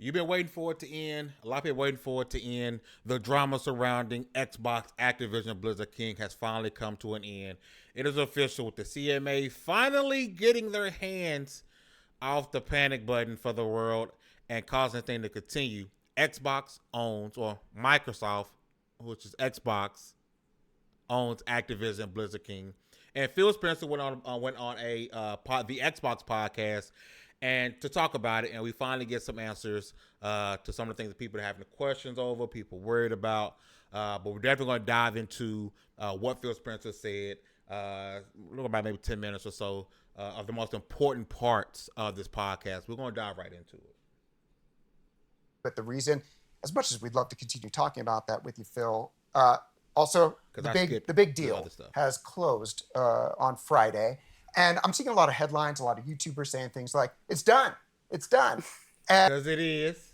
You've been waiting for it to end. A lot of people waiting for it to end. The drama surrounding Xbox Activision Blizzard King has finally come to an end. It is official with the CMA finally getting their hands off the panic button for the world and causing the thing to continue. Xbox owns, or Microsoft, which is Xbox, owns Activision Blizzard King. And Phil Spencer went on a the Xbox podcast and to talk about it, and we finally get some answers to some of the things that people are having questions over, people worried about. But we're definitely going to dive into what Phil Spencer said. Look about maybe 10 minutes or so of the most important parts of this podcast. We're going to dive right into it. But the reason, as much as we'd love to continue talking about that with you, Phil, also the big deal has closed on Friday. And I'm seeing a lot of headlines, a lot of YouTubers saying things like, it's done. It's done. Because it is.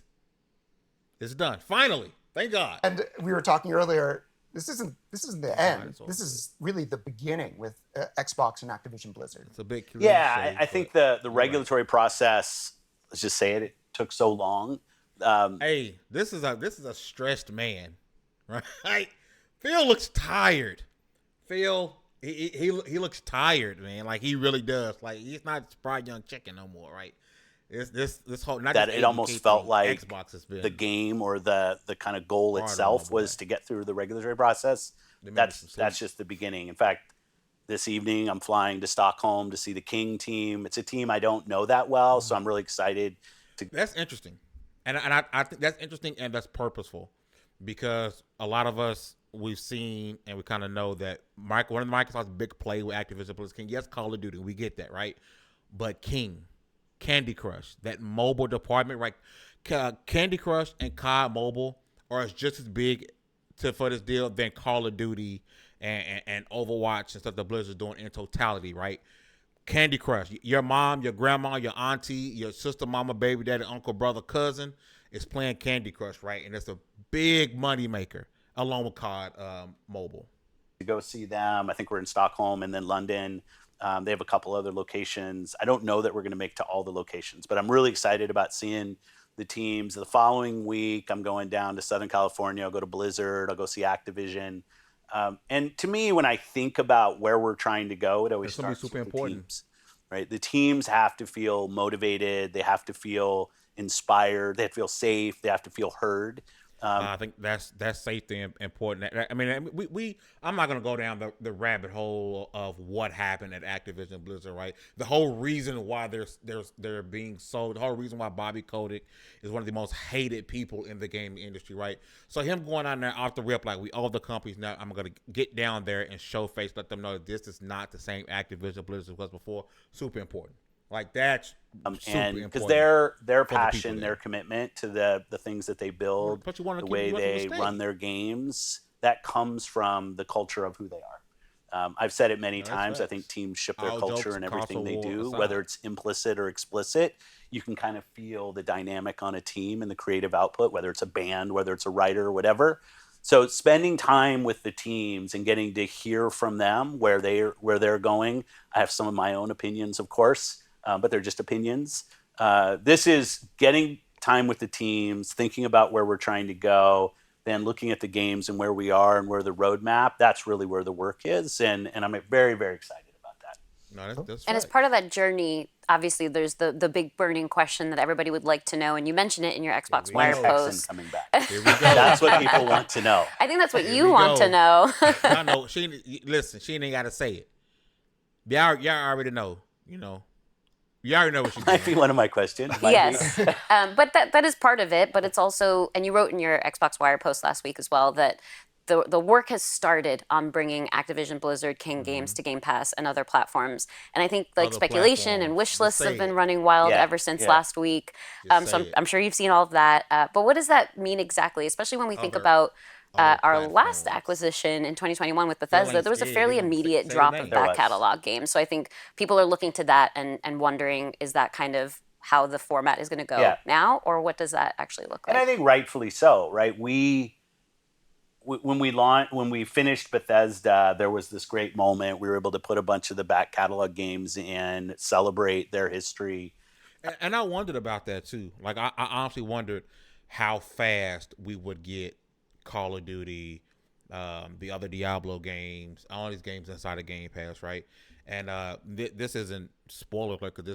It's done. Finally. Thank God. And we were talking earlier, this isn't the end. This is really the beginning with Xbox and Activision Blizzard. It's a big cliche. Yeah, I think the regulatory process, let's just say it took so long. Hey, this is a stressed man, right? Phil looks tired. Phil, he looks tired, man. Like he really does. Like he's not a spry young chicken no more, right? This whole not that it almost felt like Xbox has been the game or the kind of goal itself was to get through the regulatory process. That's just the beginning. In fact, this evening I'm flying to Stockholm to see the King team. It's a team I don't know that well, so I'm really excited. That's interesting, and I think that's interesting and that's purposeful because a lot of us we've seen and we kind of know that one of Microsoft's big play with Activision Blizzard King. Yes, Call of Duty, we get that, right? But Candy Crush, that mobile department, right? Candy Crush and COD Mobile are just as big for this deal than Call of Duty and Overwatch and stuff that Blizzard's doing in totality, right? Candy Crush, your mom, your grandma, your auntie, your sister, mama, baby, daddy, uncle, brother, cousin is playing Candy Crush, right? And it's a big money maker along with COD Mobile. To go see them, I think we're in Stockholm and then London. They have a couple other locations. I don't know that we're going to make to all the locations, but I'm really excited about seeing the teams. The following week, I'm going down to Southern California. I'll go to Blizzard. I'll go see Activision. And to me, when I think about where we're trying to go, it always starts with the teams, right? The teams have to feel motivated. They have to feel inspired. They have to feel safe. They have to feel heard. I think that's safety important. I mean, I'm not going to go down the rabbit hole of what happened at Activision Blizzard, right? The whole reason why they're being sold, the whole reason why Bobby Kotick is one of the most hated people in the gaming industry, right? So him going on there off the rip, like we all the companies now, I'm going to get down there and show face, let them know that this is not the same Activision Blizzard was before. Super important. Like that's and because their passion, their commitment to the things that they build, the way they run their games, that comes from the culture of who they are. I've said it many times. I think teams ship their culture in everything they do, whether it's implicit or explicit. You can kind of feel the dynamic on a team and the creative output, whether it's a band, whether it's a writer, whatever. So spending time with the teams and getting to hear from them where they're going. I have some of my own opinions, of course. But they're just opinions. This is getting time with the teams, thinking about where we're trying to go, then looking at the games and where we are and where the roadmap. That's really where the work is, and I'm very, very excited about that. No, that's and as part of that journey, obviously, there's the big burning question that everybody would like to know, and you mentioned it in your Xbox Wire post. Coming back. Here we go. That's what people want to know. I think that's what you want to know. I know. She ain't got to say it. Y'all already know. You already know what she's doing. Might be one of my questions. Yes. But that is part of it. But it's also, and you wrote in your Xbox Wire post last week as well, that the work has started on bringing Activision Blizzard King games to Game Pass and other platforms. And I think speculation and wish lists have been running wild ever since last week. So I'm sure you've seen all of that. But what does that mean exactly, especially when we think about our last acquisition in 2021 with Bethesda? There was a fairly immediate drop of back catalog games. So I think people are looking to that and wondering, is that kind of how the format is going to go now, or what does that actually look like? And I think rightfully so, right? When we finished Bethesda, there was this great moment. We were able to put a bunch of the back catalog games in, celebrate their history. And I wondered about that too. Like I honestly wondered how fast we would get Call of Duty, the other Diablo games, all these games inside of Game Pass, right? And this isn't spoiler alert because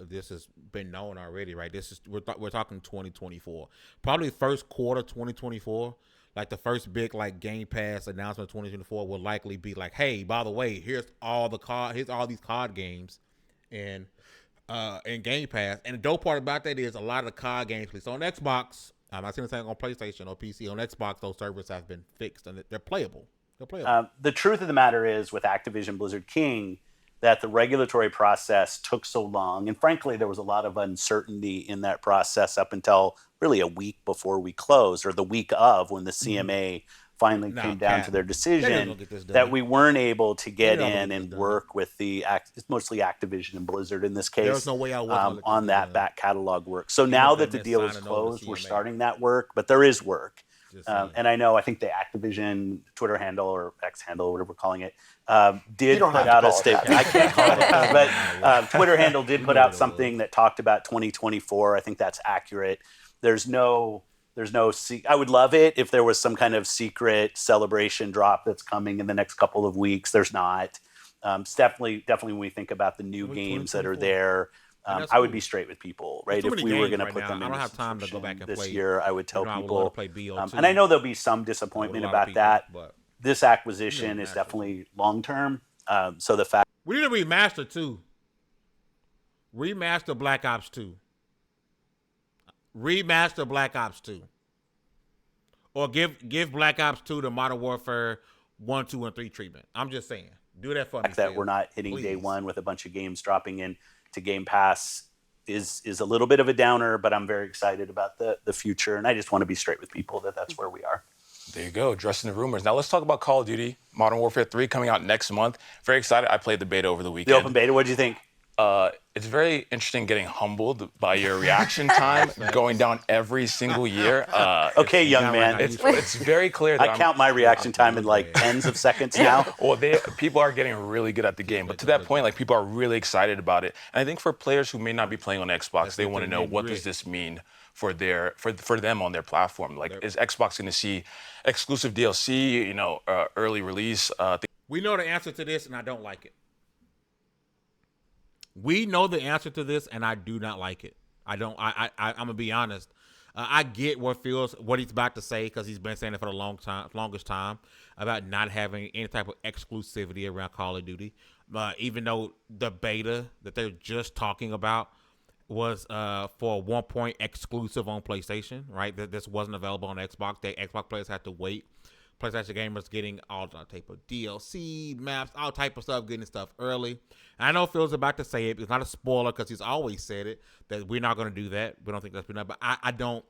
this has been known already, right? We're talking 2024, probably first quarter 2024. Like the first big like Game Pass announcement of 2024 will likely be like, hey, by the way, here's all these COD games, and Game Pass. And the dope part about that is a lot of the COD games released on Xbox. I'm not saying on PlayStation or PC. On Xbox, those servers have been fixed and they're playable. The truth of the matter is with Activision Blizzard King that the regulatory process took so long. And frankly, there was a lot of uncertainty in that process up until really a week before we closed, or the week of when the CMA finally came down to their decision, that we weren't able to get in and work with it's mostly Activision and Blizzard in this case. There was no way on that back catalog work. So now that the deal is closed, we're starting that work, but there is work. And I think the Activision Twitter handle or X handle, whatever we're calling it, did put out a statement. I can't call it, but Twitter handle did put out something that talked about 2024. I think that's accurate. There's no. I would love it if there was some kind of secret celebration drop that's coming in the next couple of weeks. There's not. It's definitely when we think about the new games that are there. I would be straight with people, right? If we were going to put them in, I don't have time to go back and this play year. I would tell people, and I know there'll be some disappointment about that. But this acquisition is definitely long term. So the fact we need to remaster too. Remaster Black Ops 2. Remaster Black Ops 2. Or give Black Ops 2 the Modern Warfare 1, 2, and 3 treatment. I'm just saying. Do that for me. That we're not hitting day one with a bunch of games dropping in to Game Pass is a little bit of a downer, but I'm very excited about the future. And I just want to be straight with people that's where we are. There you go, addressing the rumors. Now let's talk about Call of Duty Modern Warfare 3 coming out next month. Very excited. I played the beta over the weekend. The open beta, what did you think? It's very interesting getting humbled by your reaction time going down every single year. Okay, young man. It's very clear that I count my reaction time in like tens of seconds now. Well, people are getting really good at the game. But to that point, like people are really excited about it. And I think for players who may not be playing on Xbox, they want to know what does this mean for them on their platform. Like, is Xbox going to see exclusive DLC, early release? We know the answer to this, and I don't like it. We know the answer to this, and I do not like it. I'm gonna be honest. I get what he's about to say because he's been saying it for the longest time about not having any type of exclusivity around Call of Duty. Even though the beta that they're just talking about was for 1 point exclusive on PlayStation, right? That this wasn't available on Xbox. Xbox players had to wait. PlayStation gamers getting all type of DLC, maps, all type of stuff, getting stuff early. And I know Phil's about to say it. It's not a spoiler because he's always said it, that we're not going to do that. We don't think that's been done. But I don't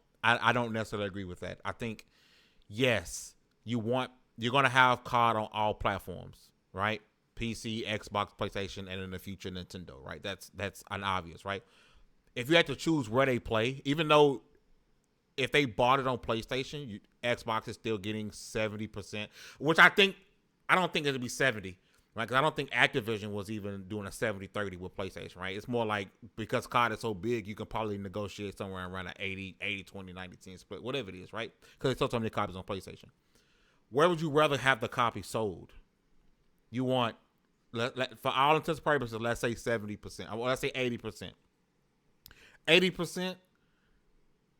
necessarily agree with that. I think, yes, you're going to have COD on all platforms, right? PC, Xbox, PlayStation, and in the future, Nintendo, right? That's an obvious, right? If you had to choose where they play, even though if they bought it on PlayStation, Xbox is still getting 70%, which I don't think it'll be 70, right? Because I don't think Activision was even doing a 70-30 with PlayStation, right? It's more like because COD is so big, you can probably negotiate somewhere around an 80-20, 90-10 split, whatever it is, right? Because they sold so many copies on PlayStation. Where would you rather have the copy sold? You want, for all intents and purposes, let's say 70%, or let's say 80%. 80%.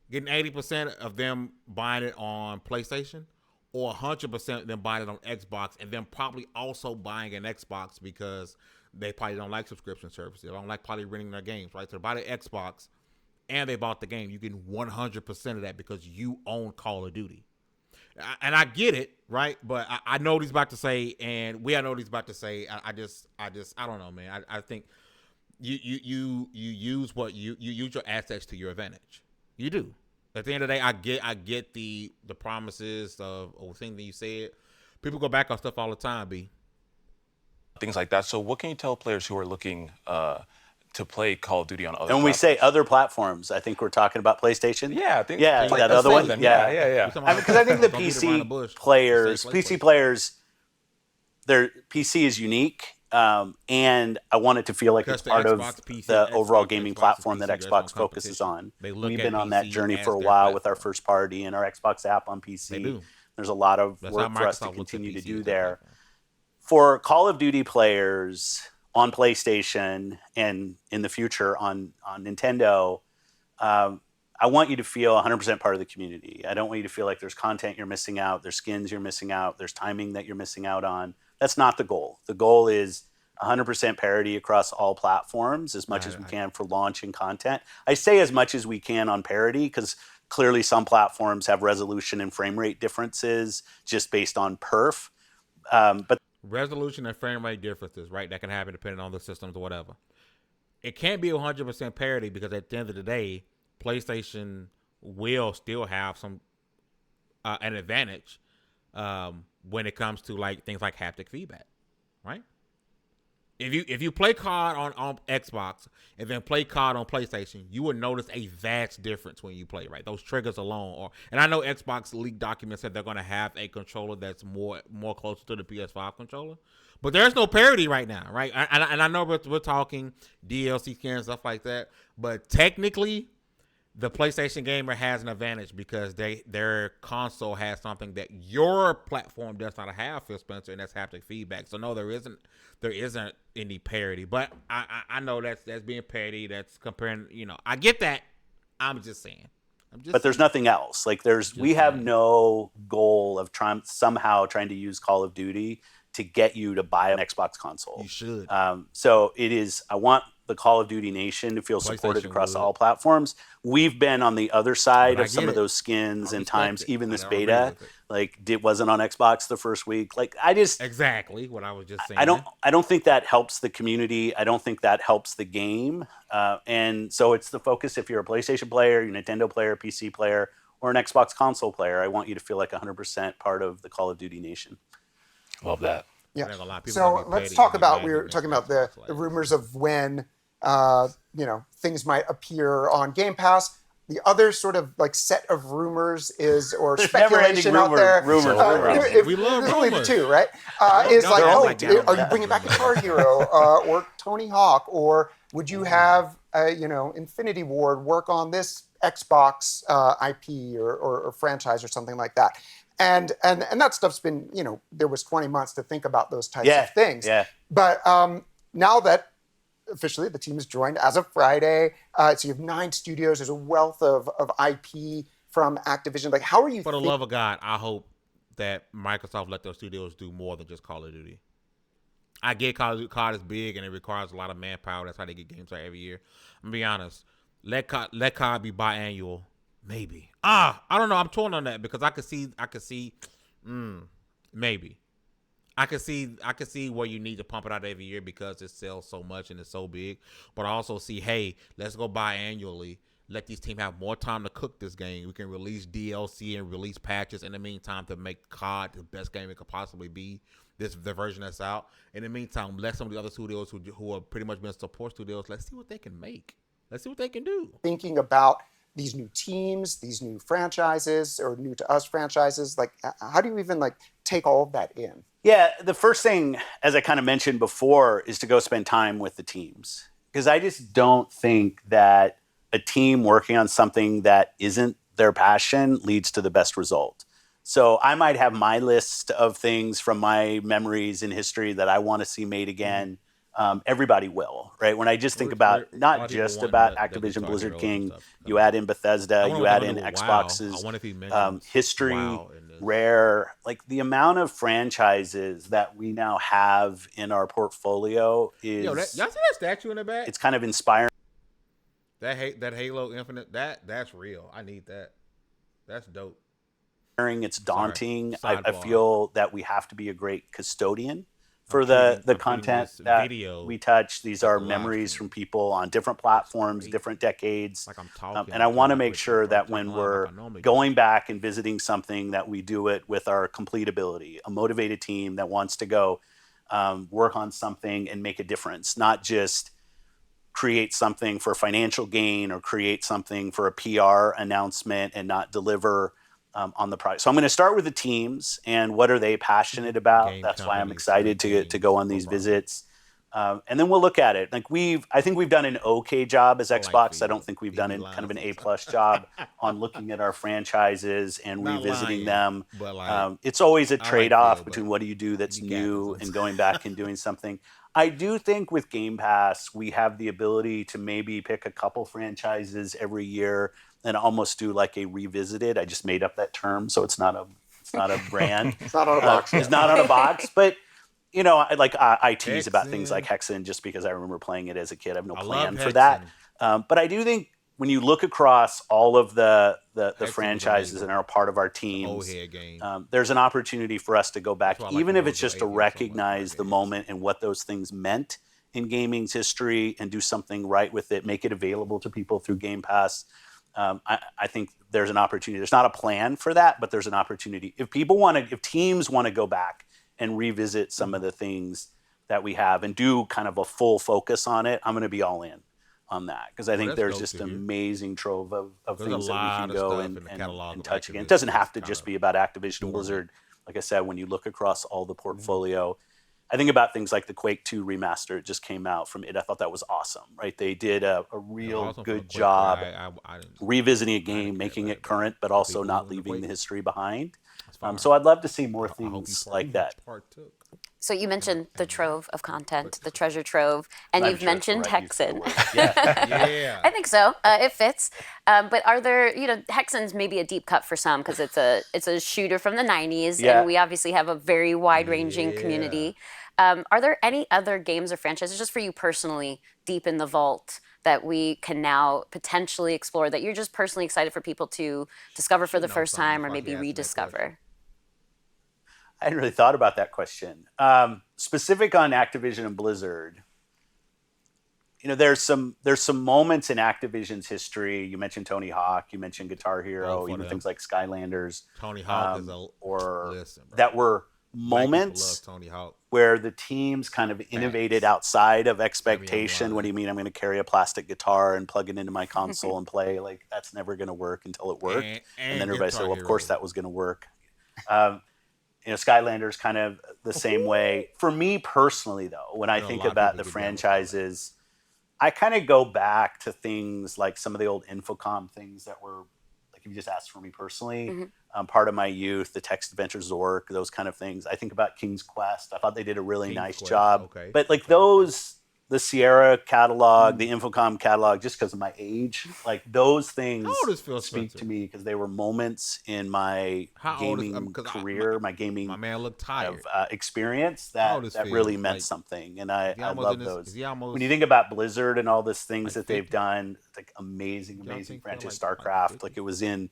Getting 80% of them buying it on PlayStation, or 100% of them buying it on Xbox, and then probably also buying an Xbox because they probably don't like subscription services. They don't like probably renting their games, right? So they buy the Xbox and they bought the game. You get 100% of that because you own Call of Duty. And I get it, right? But I know what he's about to say, and I know what he's about to say. I don't know, man. I think you use your assets to your advantage. You do. At the end of the day, I get the promises of things that you said. People go back on stuff all the time, B. Things like that. So what can you tell players who are looking to play Call of Duty on other platforms? And when we say other platforms, I think we're talking about PlayStation? Yeah, I think that other one? Yeah. Because I think the PC players, their PC is unique and I want it to feel like it's part of the overall gaming platform that Xbox focuses on. We've been on that journey for a while with our first party and our Xbox app on PC. There's a lot of work for us to continue to do there. For Call of Duty players on PlayStation and in the future on Nintendo, I want you to feel 100% part of the community. I don't want you to feel like there's content you're missing out, there's skins you're missing out, there's timing that you're missing out on. That's not the goal. The goal is 100% parity across all platforms as much as we can for launching content. I say as much as we can on parity because clearly some platforms have resolution and frame rate differences just based on perf. But resolution and frame rate differences, right? That can happen depending on the systems or whatever. It can't be 100% parity because at the end of the day, PlayStation will still have some an advantage when it comes to like things like haptic feedback, right? If you play COD on Xbox and then play COD on PlayStation, you will notice a vast difference when you play, right? Those triggers alone, and I know Xbox leaked documents said they're going to have a controller that's more closer to the PS5 controller, but there's no parity right now, right? And I know we're talking DLC skins, stuff like that, but technically, the PlayStation gamer has an advantage because their console has something that your platform does not have, Phil Spencer, and that's haptic feedback. So no, there isn't any parity. But I know that's being parity. That's comparing. I get that. I'm just saying. But there's nothing else. Like we have no goal of trying to use Call of Duty to get you to buy an Xbox console. You should. So it is. I want the Call of Duty Nation to feel supported across all platforms. We've been on the other side of some of those skins and times, even this beta, like it wasn't on Xbox the first week. Like exactly what I was just saying. I don't think that helps the community. I don't think that helps the game. And so it's the focus. If you're a PlayStation player, you're a Nintendo player, PC player, or an Xbox console player, I want you to feel like 100% part of the Call of Duty Nation. Love that. Yeah. So let's talk about, we were talking about the rumors of when, things might appear on Game Pass. The other sort of like set of rumors or speculation out there. Rumors. We love there's only the two, right? Are you bringing back Guitar Hero or Tony Hawk, or would you have Infinity Ward work on this Xbox IP or franchise or something like that? And that stuff's been, there was 20 months to think about those types of things. Yeah. But now that officially the team has joined as of Friday, so you have 9 studios. There's a wealth of IP from Activision. Like, how are you? For the love of God, I hope that Microsoft let those studios do more than just Call of Duty. I get COD is big and it requires a lot of manpower. That's how they get games out every year. I'm gonna be honest. Let COD be biannual. Maybe. I don't know. I'm torn on that because I could see, maybe. I could see where you need to pump it out every year because it sells so much and it's so big. But I also see, hey, let's go biannually. Let these teams have more time to cook this game. We can release DLC and release patches in the meantime to make COD the best game it could possibly be. The version that's out. In the meantime, let some of the other studios who are pretty much been support studios, let's see what they can make. Let's see what they can do. Thinking about these new teams, these new franchises, or new to us franchises, like how do you even take all of that in? Yeah, the first thing, as I kind of mentioned before, is to go spend time with the teams. Because I just don't think that a team working on something that isn't their passion leads to the best result. So I might have my list of things from my memories in history that I want to see made again. Everybody will, right? When I just think about not just about Activision Blizzard King, you add in Bethesda, you add in Xbox's history, Rare, like the amount of franchises that we now have in our portfolio is. Y'all see that statue in the back? It's kind of inspiring. That Halo Infinite, that's real. I need that. That's dope. It's daunting. I feel that we have to be a great custodian for the content that we touch. These are memories from people on different platforms, different decades. Like I'm talking, and I want to make sure that when we're going back and visiting something, that we do it with our complete ability, a motivated team that wants to go work on something and make a difference, not just create something for financial gain or create something for a PR announcement and not deliver on the product. So I'm going to start with the teams and what are they passionate about. That's why I'm excited to go on these visits. And then we'll look at it. Like I think we've done an okay job as Xbox. I don't think we've done kind of an A+ job on looking at our franchises and revisiting them. But it's always a trade-off between what do you do that's new and going back and doing something. I do think with Game Pass, we have the ability to maybe pick a couple franchises every year and almost do like a revisited. I just made up that term, so it's not a brand. It's not on a box. It's not on a box, but I tease about things like Hexen just because I remember playing it as a kid. I have no plan for that. But I do think when you look across all of the franchises that are part of our teams, there's an opportunity for us to go back, even if it's just to recognize the moment and what those things meant in gaming's history and do something right with it, make it available to people through Game Pass. I think there's an opportunity. There's not a plan for that, but there's an opportunity. If teams want to go back and revisit some of the things that we have and do kind of a full focus on it, I'm going to be all in on that because I think there's just an amazing trove of things that we can go and touch again. It doesn't have to just be about Activision Blizzard. Like I said, when you look across all the portfolio, I think about things like the Quake 2 remaster. It just came out from it. I thought that was awesome, right? They did a real good job revisiting a game, making it current, but also not leaving the history behind. So I'd love to see more things like that. So you mentioned the trove of content, the treasure trove, and you've mentioned Hexen. Yeah. I think so. It fits. But are there, Hexen's maybe a deep cut for some because it's a shooter from the 90s, and we obviously have a very wide-ranging community. Are there any other games or franchises, just for you personally, deep in the vault that we can now potentially explore that you're just personally excited for people to discover for the first time or maybe rediscover? I hadn't really thought about that question. Specific on Activision and Blizzard, there's some moments in Activision's history. You mentioned Tony Hawk, you mentioned Guitar Hero, even things like Skylanders. Tony Hawk that were moments where the teams kind of innovated outside of expectation. What do you mean I'm going to carry a plastic guitar and plug it into my console and play? Like, that's never going to work until it worked. And then everybody said, well, of course that was going to work. Skylanders kind of the same way. For me personally, though, when I think about the franchises, I kind of go back to things like some of the old Infocom things that were, like if you just asked for me personally, part of my youth, the Text Adventure Zork, those kind of things. I think about King's Quest. I thought they did a really nice job. But like those, the Sierra catalog, the Infocom catalog, just because of my age, like those things speak to me because they were moments in my gaming career, my gaming experience that really meant something. And I love those. When you think about Blizzard and all these things that they've done, like amazing franchise, StarCraft, like it was in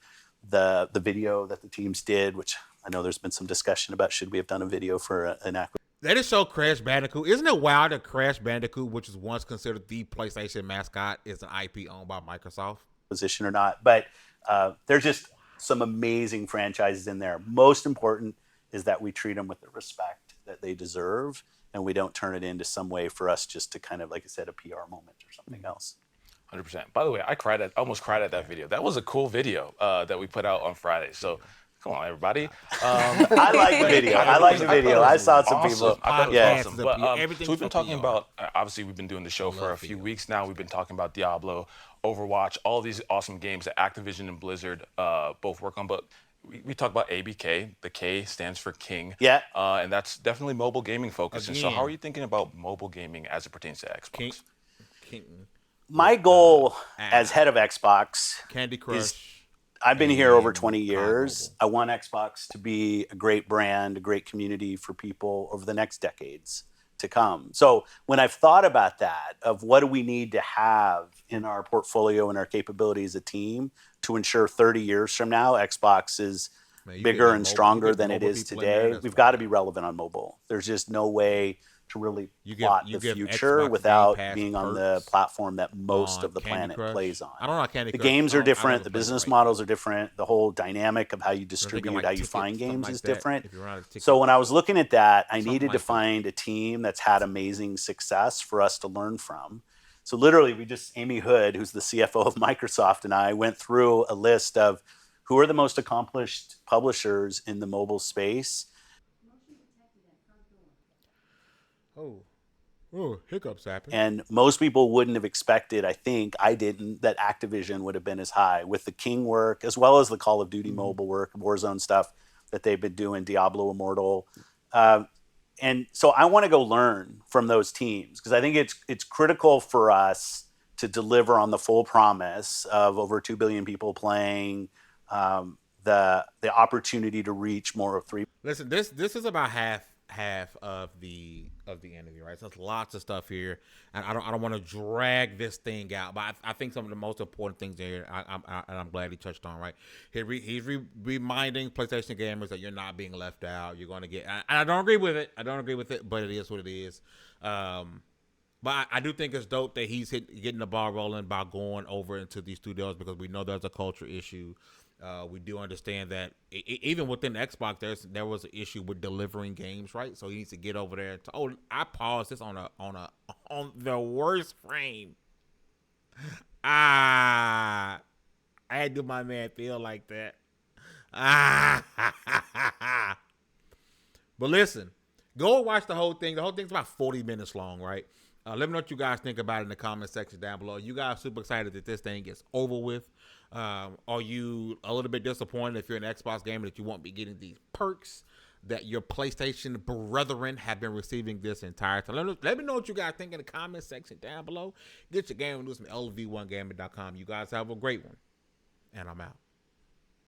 the video that the teams did, which I know there's been some discussion about should we have done a video for an acquisition. They just show Crash Bandicoot. Isn't it wild that Crash Bandicoot, which was once considered the PlayStation mascot, is an IP owned by Microsoft? Position or not, but there's just some amazing franchises in there. Most important is that we treat them with the respect that they deserve, and we don't turn it into some way for us just to kind of, like I said, a PR moment or something else. 100%. By the way, I almost cried at that video. That was a cool video that we put out on Friday. So come on, everybody. I like the video. I saw some people. I thought it was awesome. But, so we've been talking about, obviously we've been doing the show for a few weeks now. We've been talking about Diablo, Overwatch, all these awesome games that Activision and Blizzard both work on. But we talked about ABK. The K stands for King. Yeah. And that's definitely mobile gaming focused. And so how are you thinking about mobile gaming as it pertains to Xbox? My goal as head of Xbox Candy Crush. is I've been here over 20 years. I want Xbox to be a great brand, a great community for people over the next decades to come. So when I've thought about that, of what do we need to have in our portfolio and our capability as a team to ensure 30 years from now, Xbox is bigger and stronger than it is today, we've got to be relevant on mobile. There's just no way to really plot the future without being on the platform that most of the planet plays on. I don't know Candy The Crush. games are different. The business models are different. The whole dynamic of how you distribute, how you find games is different. So when I was looking at that, I needed to find a team that's had amazing success for us to learn from. So literally, Amy Hood, who's the CFO of Microsoft, and I went through a list of who are the most accomplished publishers in the mobile space. Oh, Oh, hiccups happen. And most people wouldn't have expected, I think, I didn't, that Activision would have been as high with the King work, as well as the Call of Duty mobile work, Warzone stuff that they've been doing, Diablo Immortal. And so I want to go learn from those teams because I think it's critical for us to deliver on the full promise of over 2 billion people playing, the opportunity to reach more of 3. Listen, this is about half of the interview, right? So there's lots of stuff here, and I don't want to drag this thing out, but I think some of the most important things here, I'm glad he touched on, right? He's reminding PlayStation gamers that you're not being left out. You're going to get. I don't agree with it. But it is what it is. But I do think it's dope that he's getting the ball rolling by going over into these studios because we know there's a culture issue. We do understand that even within Xbox, there was an issue with delivering games, right? So he needs to get over there. I paused this on the worst frame. I had to do my man feel like that. But listen, go and watch the whole thing. The whole thing's about 40 minutes long, right? Let me know what you guys think about it in the comment section down below. You guys super excited that this thing gets over with? Are you a little bit disappointed if you're an Xbox gamer that you won't be getting these perks that your PlayStation brethren have been receiving this entire time? Let me know what you guys think in the comment section down below. Get your gaming news from lv1gaming.com. You guys have a great one, and I'm out.